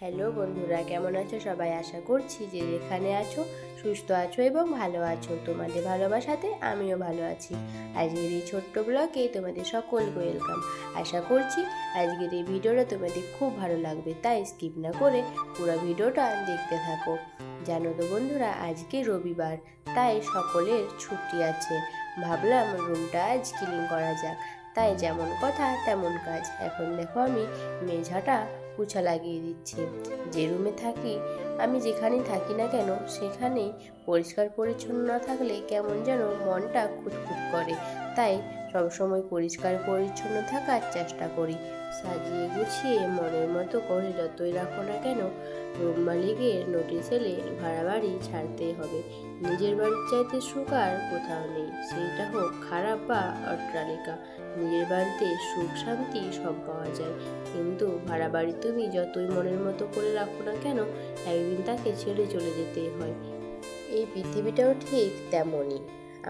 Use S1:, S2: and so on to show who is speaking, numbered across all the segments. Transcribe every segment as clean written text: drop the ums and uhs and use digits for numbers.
S1: Hello বন্ধুরা, কেমন আছো সবাই? আশা করছি যে যেখানে আছো সুস্থ আছো এবং ভালো আছো। তোমাদের ভালোবাসাতে আমিও ভালো আছি। আজকের এই ছোট্ট ব্লগে তোমাদের সকলকে ওয়েলকাম। আশা করছি আজকের এই ভিডিওটা তোমাদের খুব ভালো লাগবে, তাই স্কিপ না করে পুরো ভিডিওটা দেখতে থাকো। জানো তো বন্ধুরা, আজকে রবিবার, তাই সকলের ছুটি আছে। ভাবলাম রুমটা আজ ক্লিন করা যাক, তাই যেমন কথা তেমন কাজ। এখন দেখো আমি মেঝাটা পোছা লাগিয়ে দিচ্ছি। যে রুমে থাকি আমি, যেখানেই থাকি না কেন সেখানে পরিষ্কার পরিচ্ছন্ন না থাকলে কেমন যেন মনটা খুঁতখুত করে, তাই সবসময় পরিষ্কার পরিচ্ছন্ন থাকার চেষ্টা করি। সাজিয়ে গুছিয়ে মনের মতো করে যতই রাখো না কেন, রুম মালিকের নোটিশ এলে ভাড়া বাড়ি ছাড়তেই হবে। নিজের বাড়ির চাইতে সুখ আর কোথাও নেই, সেইটা হোক খারাপ বা অট্টালিকা। নিজের বাড়িতে সুখ শান্তি সব পাওয়া যায়, কিন্তু ভাড়া বাড়ি তুমি যতই মনের মতো করে রাখো না কেন, একদিন তাকে ছেড়ে চলে যেতেই হয়। এই পৃথিবীটাও ঠিক তেমনই,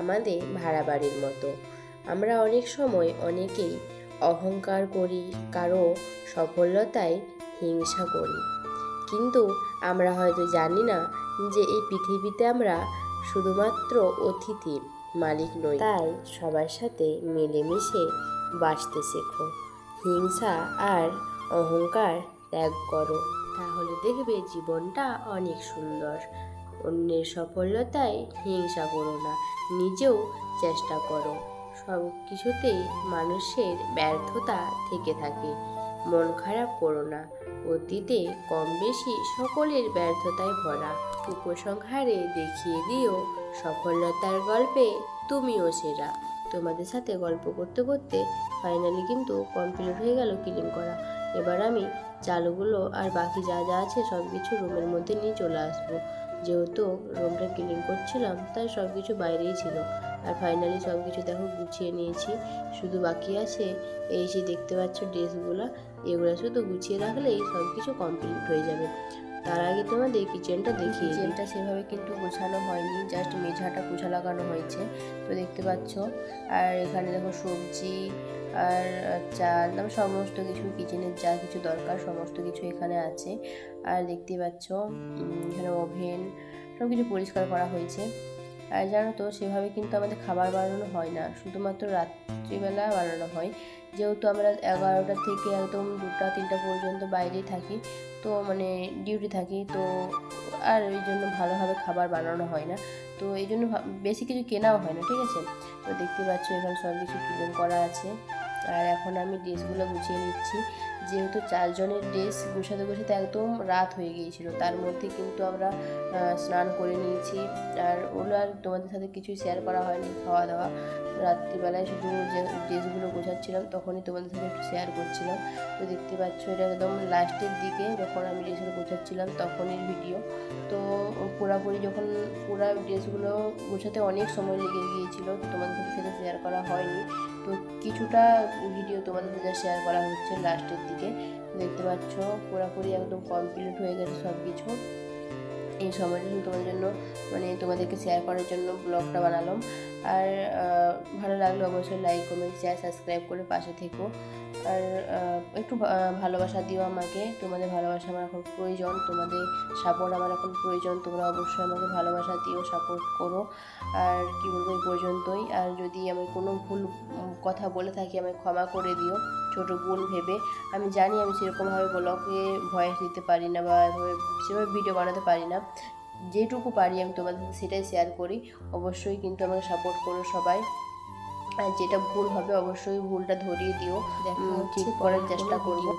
S1: আমাদের ভাড়া বাড়ির মতো। আমরা অনেক সময় অনেকেই অহংকার করি, কারো সফলতায় হিংসা করি, কিন্তু আমরা হয়তো জানি না যে এই পৃথিবীতে আমরা শুধুমাত্র অতিথি, মালিক নই। তাই সবার সাথে মিলেমিশে বাঁচতে শেখো। হিংসা আর অহংকার ত্যাগ করো, তাহলে দেখবে জীবনটা অনেক সুন্দর। অন্যের সফলতায় হিংসা করো না, নিজেও চেষ্টা করো। সব কিছুতেই মানুষের ব্যর্থতা থেকে থাকে, মন খারাপ করো না। অতীতে কম বেশি সকলের ব্যর্থতায় ভরা। উপসংহারে দেখিয়ে দিও সফলতার গল্পে তুমিও সেরা। তোমাদের সাথে গল্প করতে করতে ফাইনালি কিন্তু কমপ্লিট হয়ে গেল ক্লিন করা। এবার আমি চালগুলো আর বাকি যা যা আছে সব কিছু রুমের মধ্যে নিয়ে চলে আসবো। যেহেতু রুমটা ক্লিন করছিলাম তাই সব কিছু বাইরেই ছিল। আর ফাইনালি সব কিছু দেখো গুছিয়ে নিয়েছি, শুধু বাকি আছে এই যে দেখতে পাচ্ছ ড্রেসগুলো, এগুলো শুধু গুছিয়ে রাখলেই সব কিছু কমপ্লিট হয়ে যাবে। তার আগে তোমাদের কিচেনটা দেখিয়ে। কিচেনটা সেভাবে কিন্তু গোছানো হয়নি, জাস্ট মেঝাটা পোছা লাগানো হয়েছে, তো দেখতে পাচ্ছ। আর এখানে দেখো সবজি আর চাল, সমস্ত কিছু কিচেনের যা কিছু দরকার সমস্ত কিছু এখানে আছে। আর দেখতে পাচ্ছ এখানে ওভেন, সব কিছু পরিষ্কার করা হয়েছে। আর জানো তো, সেভাবে কিন্তু আমাদের খাবার বানানো হয় না, শুধুমাত্র রাত্রিবেলা বানানো হয়। যেহেতু আমরা 11টা থেকে একদম 2টা 3টা পর্যন্ত বাইরেই থাকি, তো মানে ডিউটি থাকি, তো আর ওই জন্য ভালোভাবে খাবার বানানো হয় না, তো এই জন্য বেশি কিছু কেনাও হয় না, ঠিক আছে। তো দেখতে পাচ্ছ এখানে সব কিছু ক্লিন করা আছে। আর এখন আমি ড্রেসগুলো গুছিয়ে নিচ্ছি, যেহেতু 4 জনের ড্রেস গোছাতে গোছাতে একদম রাত হয়ে গিয়েছিল। তার মধ্যে কিন্তু আমরা স্নান করে নিয়েছি, আর ওগুলো আর তোমাদের সাথে কিছুই শেয়ার করা হয়নি। খাওয়া দাওয়া রাত্রিবেলায় শুধু যে ড্রেসগুলো গোছাচ্ছিলাম তখনই তোমাদের সাথে একটু শেয়ার করছিলাম। তো দেখতে পাচ্ছ এটা একদম লাস্টের দিকে যখন আমি ড্রেসগুলো গোছাচ্ছিলাম তখনের ভিডিও। তো পুরোপুরি যখন পুরো ড্রেসগুলো গোছাতে অনেক সময় লেগে গিয়েছিল, তোমাদের সাথে সেটা শেয়ার করা হয়নি। তো কিছুটা ভিডিও তোমাদের সাথে শেয়ার করা হচ্ছে লাস্টের দিকে। দেখতে পাচ্ছ পুরোপুরি একদম কমপ্লিট হয়ে গেছে সব কিছু। এই সময়টা তোমাদের জন্য মানে তোমাদেরকে শেয়ার করার জন্য ব্লগটা বানালাম। আর ভালো লাগলে অবশ্যই লাইক কমেন্ট শেয়ার সাবস্ক্রাইব করে পাশে থেকো। আর একটু ভালোবাসা দিও আমাকে, তোমাদের ভালোবাসা আমার এখন প্রয়োজন, তোমাদের সাপোর্ট আমার এখন প্রয়োজন। তোমরা অবশ্যই আমাকে ভালোবাসা দিও, সাপোর্ট করো। আর কি বলবো, এই পর্যন্তই। আর যদি আমি কোনো ভুল কথা বলে থাকি আমায় ক্ষমা করে দিও, ছোটো বোন ভেবে। আমি জানি আমি সেরকমভাবে ব্লগে ভয়েস দিতে পারি না বা সেভাবে ভিডিও বানাতে পারি না, যেটুকু পারি আমি তোমাদের সাথে সেটাই শেয়ার করি। অবশ্যই কিন্তু আমাকে সাপোর্ট করো সবাই। আর যেটা ভুল হবে অবশ্যই ভুলটা ধরিয়ে দিও, ঠিক করার চেষ্টা করবো।